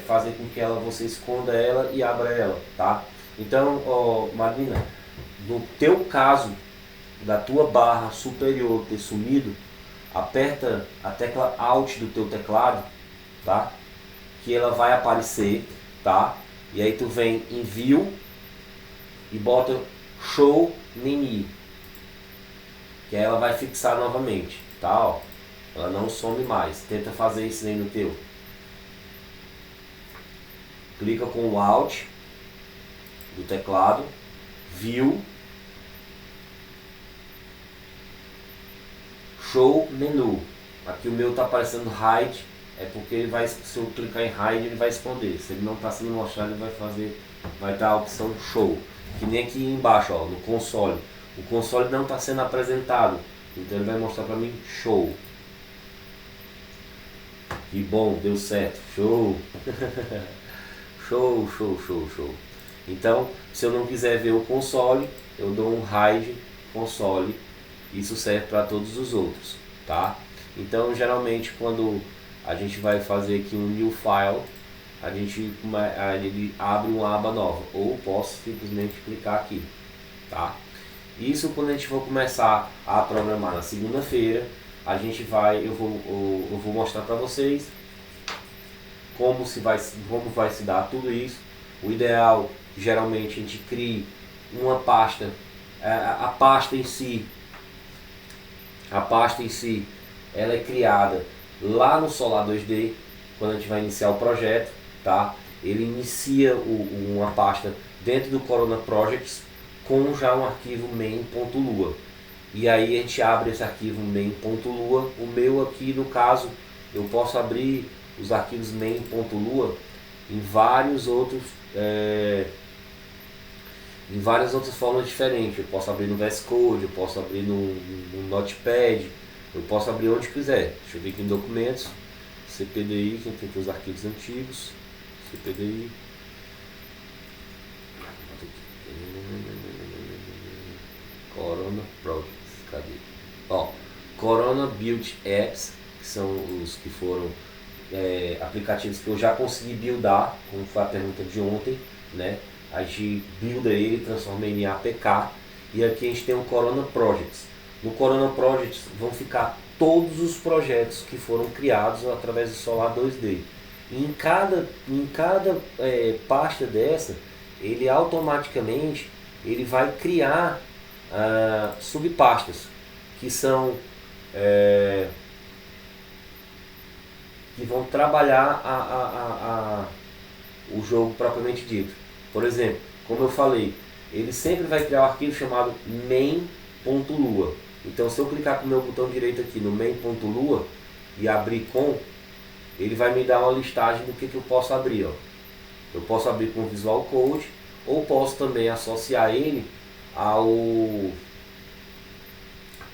fazer com que você esconda ela e abra ela, tá? Então, Marina, no teu caso, da tua barra superior ter sumido, aperta a tecla Alt do teu teclado, tá? Que ela vai aparecer, tá? E aí tu vem em View e bota Show Menu, que aí ela vai fixar novamente, tá? Ó, ela não some mais. Tenta fazer isso aí no teu. Clica com o Alt do teclado, View, Show Menu. Aqui o meu tá aparecendo Hide, é porque ele vai, se eu clicar em Hide ele vai esconder. Se ele não está sendo mostrado, ele vai dar a opção Show. Que nem aqui embaixo, ó, no console. O console não está sendo apresentado, então ele vai mostrar para mim Show. Que bom, deu certo. Show. Show. Então, se eu não quiser ver o console, eu dou um Hide console. Isso serve para todos os outros, tá? Então, geralmente, quando a gente vai fazer aqui um new file, ele abre uma aba nova, ou posso simplesmente clicar aqui, tá? Isso quando a gente for começar a programar na segunda-feira, eu vou mostrar para vocês como vai se dar tudo isso. O ideal, geralmente, a gente cria uma pasta, a pasta em si, ela é criada lá no Solar 2D, quando a gente vai iniciar o projeto, tá? Ele inicia uma pasta dentro do Corona Projects com já um arquivo main.lua. E aí a gente abre esse arquivo main.lua. O meu aqui, no caso, eu posso abrir os arquivos main.lua em várias outras formas diferentes. Eu posso abrir no VS Code, eu posso abrir no Notepad, eu posso abrir onde quiser. Deixa eu ver aqui em documentos, CPDI, que tem aqui os arquivos antigos, CPDI, Corona Projects, cadê? Ó, Corona Build Apps, que são os que foram aplicativos que eu já consegui buildar, como foi a pergunta de ontem, né? A gente builda ele, transforma ele em APK, e aqui a gente tem o Corona Projects. No Corona Projects vão ficar todos os projetos que foram criados através do Solar 2D. E em cada pasta dessa, ele automaticamente vai criar subpastas, que são que vão trabalhar o jogo propriamente dito. Por exemplo, como eu falei, ele sempre vai criar um arquivo chamado main.lua. Então, se eu clicar com o meu botão direito aqui no main.lua e abrir com, ele vai me dar uma listagem do que eu posso abrir. Ó. Eu posso abrir com Visual Code, ou posso também associar ele ao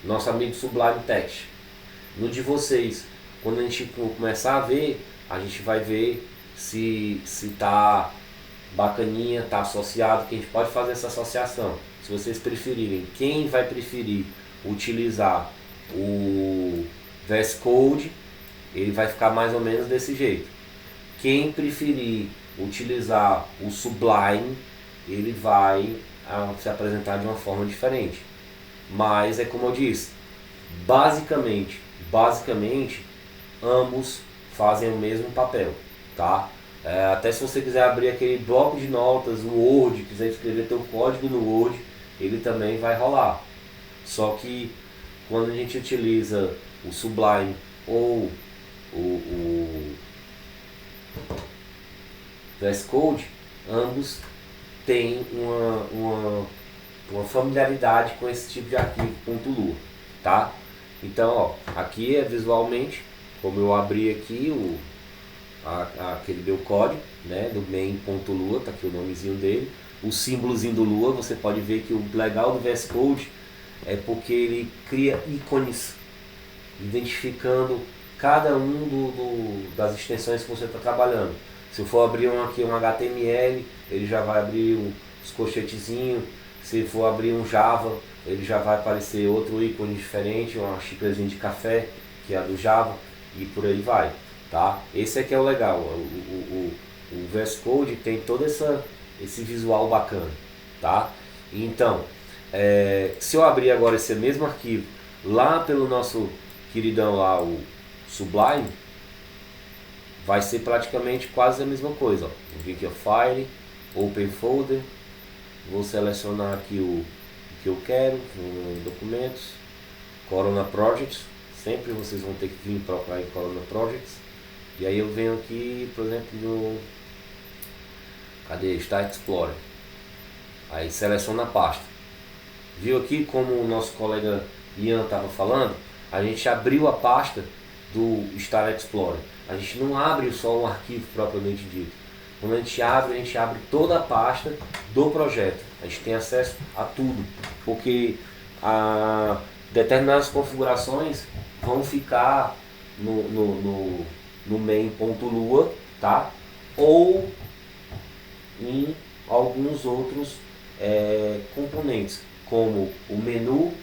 nosso amigo Sublime Text. No de vocês, quando a gente começar a ver, a gente vai ver se tá bacaninha, tá associado, que a gente pode fazer essa associação. Se vocês preferirem, quem vai preferir utilizar o VS Code, ele vai ficar mais ou menos desse jeito. Quem preferir utilizar o Sublime, ele vai se apresentar de uma forma diferente. Mas é como eu disse, basicamente ambos fazem o mesmo papel, tá? Até se você quiser abrir aquele bloco de notas, o Word, quiser escrever teu código no Word, ele também vai rolar. Só que quando a gente utiliza o Sublime ou o VS Code, ambos têm uma familiaridade com esse tipo de arquivo .lua, tá? Então, ó, aqui é visualmente, como eu abri aqui aquele meu código, né, do main.lua, tá aqui o nomezinho dele, o símbolozinho do Lua. Você pode ver que o legal do VS Code é porque ele cria ícones identificando cada das extensões que você está trabalhando. Se eu for abrir aqui um HTML, ele já vai abrir os colchetezinhos. Se for abrir um Java, ele já vai aparecer outro ícone diferente, uma xícarazinha de café, que é a do Java, e por aí vai, tá? Esse aqui é o legal, o VS Code tem todo esse visual bacana, tá? Então, se eu abrir agora esse mesmo arquivo lá pelo nosso queridão lá, o Sublime, vai ser praticamente quase a mesma coisa, ó. Vou vir aqui, ó, File, Open Folder, vou selecionar aqui o que eu quero, documentos, Corona Projects, sempre vocês vão ter que vir procurar em Corona Projects, e aí eu venho aqui, por exemplo, no Start Explorer, aí seleciona a pasta. Viu aqui como o nosso colega Ian estava falando? A gente abriu a pasta do Start Explorer. A gente não abre só um arquivo propriamente dito. Quando a gente abre toda a pasta do projeto. A gente tem acesso a tudo, porque determinadas configurações vão ficar no main.lua, tá? Ou em alguns outros componentes, como o menu,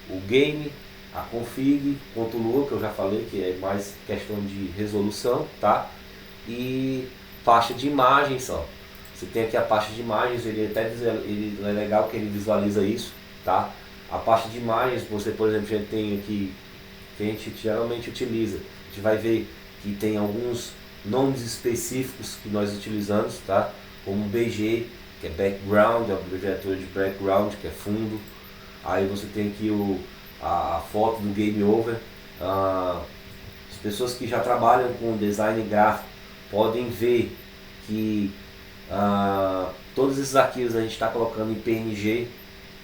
o game, a config.lua, que eu já falei que é mais questão de resolução, tá? E pasta de imagens, ó. Você tem aqui a pasta de imagens, ele é legal que ele visualiza isso, tá? A pasta de imagens, você, por exemplo, já tem aqui, que a gente geralmente utiliza. A gente vai ver que tem alguns nomes específicos que nós utilizamos, tá? Como BG, que é background, é a abreviatura de background, que é fundo. Aí você tem aqui a foto do game over. As pessoas que já trabalham com design gráfico podem ver que todos esses arquivos a gente está colocando em PNG.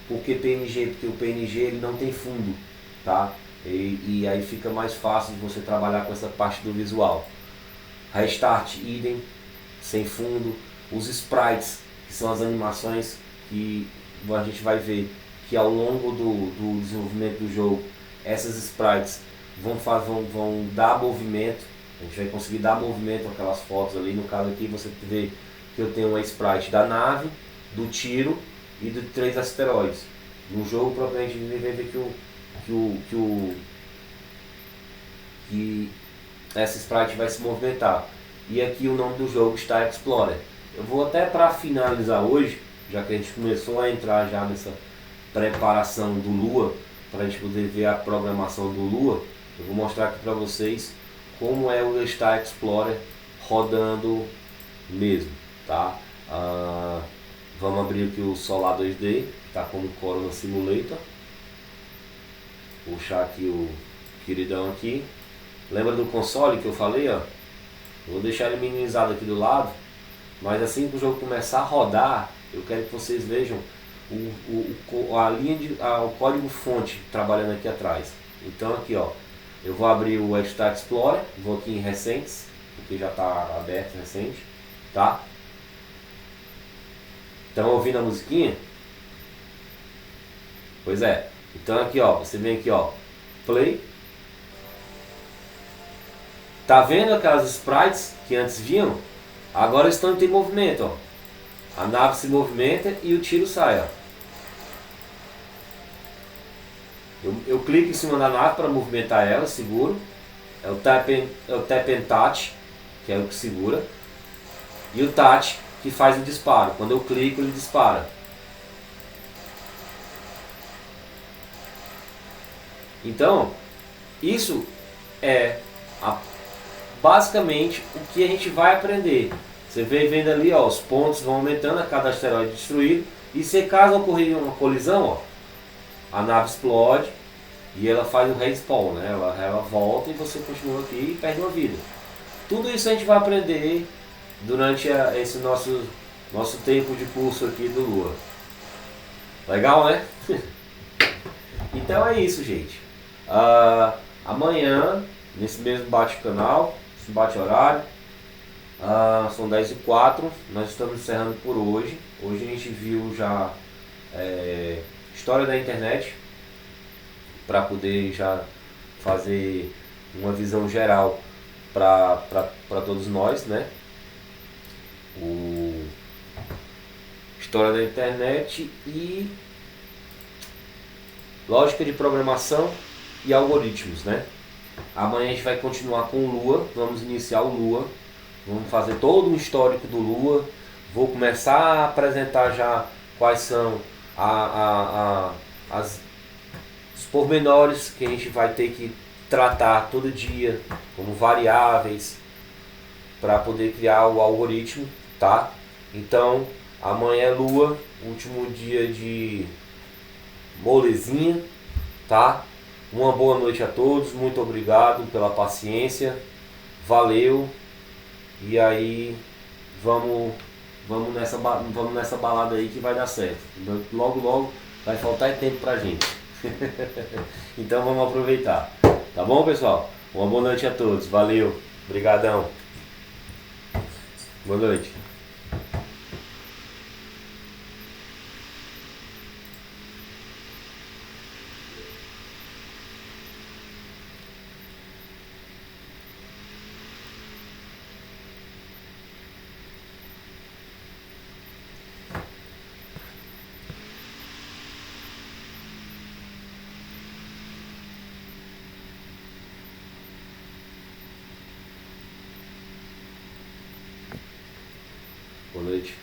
Por que PNG? Porque o PNG ele não tem fundo, tá? E aí fica mais fácil de você trabalhar com essa parte do visual. Restart, idem, sem fundo. Os sprites, que são as animações que a gente vai ver que ao longo do desenvolvimento do jogo, essas sprites vão dar movimento. A gente vai conseguir dar movimento àquelas fotos ali. No caso aqui você vê que eu tenho uma sprite da nave, do tiro e de 3 asteroides. No jogo propriamente ele vai ver que essa sprite vai se movimentar. E aqui o nome do jogo está Explorer. Eu vou até para finalizar hoje, já que a gente começou a entrar já nessa preparação do Lua, para a gente poder ver a programação do Lua, eu vou mostrar aqui para vocês como é o Star Explorer rodando mesmo, tá? Vamos abrir aqui o Solar 2D, tá como Corona Simulator. Puxar aqui o queridão aqui. Lembra do console que eu falei, ó? Eu vou deixar ele minimizado aqui do lado, mas assim que o jogo começar a rodar, eu quero que vocês vejam o código fonte trabalhando aqui atrás. Então aqui, ó, eu vou abrir o Start Explorer, vou aqui em recentes, porque já está aberto recente, tá? Estão ouvindo a musiquinha? Pois é, Então aqui ó, você vem aqui ó, play. Tá vendo aquelas sprites que antes vinham? Agora estão em movimento, ó. A nave se movimenta e o tiro sai, ó. Eu clico em cima da nave para movimentar ela, seguro. É o tap and touch, que é o que segura. E o touch, que faz o disparo. Quando eu clico, ele dispara. Então, isso é basicamente o que a gente vai aprender. Você vê vendo ali, ó, os pontos vão aumentando a cada asteroide destruído. E se caso ocorrer uma colisão, ó, a nave explode e ela faz o respawn, né? Ela volta e você continua aqui e perde uma vida. Tudo isso a gente vai aprender durante esse nosso tempo de curso aqui do Lua. Legal, né? Então é isso, gente. Amanhã, nesse mesmo bate-canal, esse bate-horário, são 10h04, nós estamos encerrando por hoje. Hoje a gente viu já história da internet, para poder já fazer uma visão geral para todos nós, né? História da internet e lógica de programação e algoritmos, né? Amanhã a gente vai continuar com o Lua, vamos iniciar o Lua, vamos fazer todo um histórico do Lua, vou começar a apresentar já quais são os pormenores que a gente vai ter que tratar todo dia, como variáveis, para poder criar o algoritmo, tá? Então, amanhã é Lua, último dia de molezinha, tá? Uma boa noite a todos, muito obrigado pela paciência, valeu, e aí vamos nessa balada aí que vai dar certo. Logo, logo vai faltar tempo pra gente. Então vamos aproveitar, tá bom, pessoal? Uma boa noite a todos, valeu, brigadão, boa noite. Boa noite.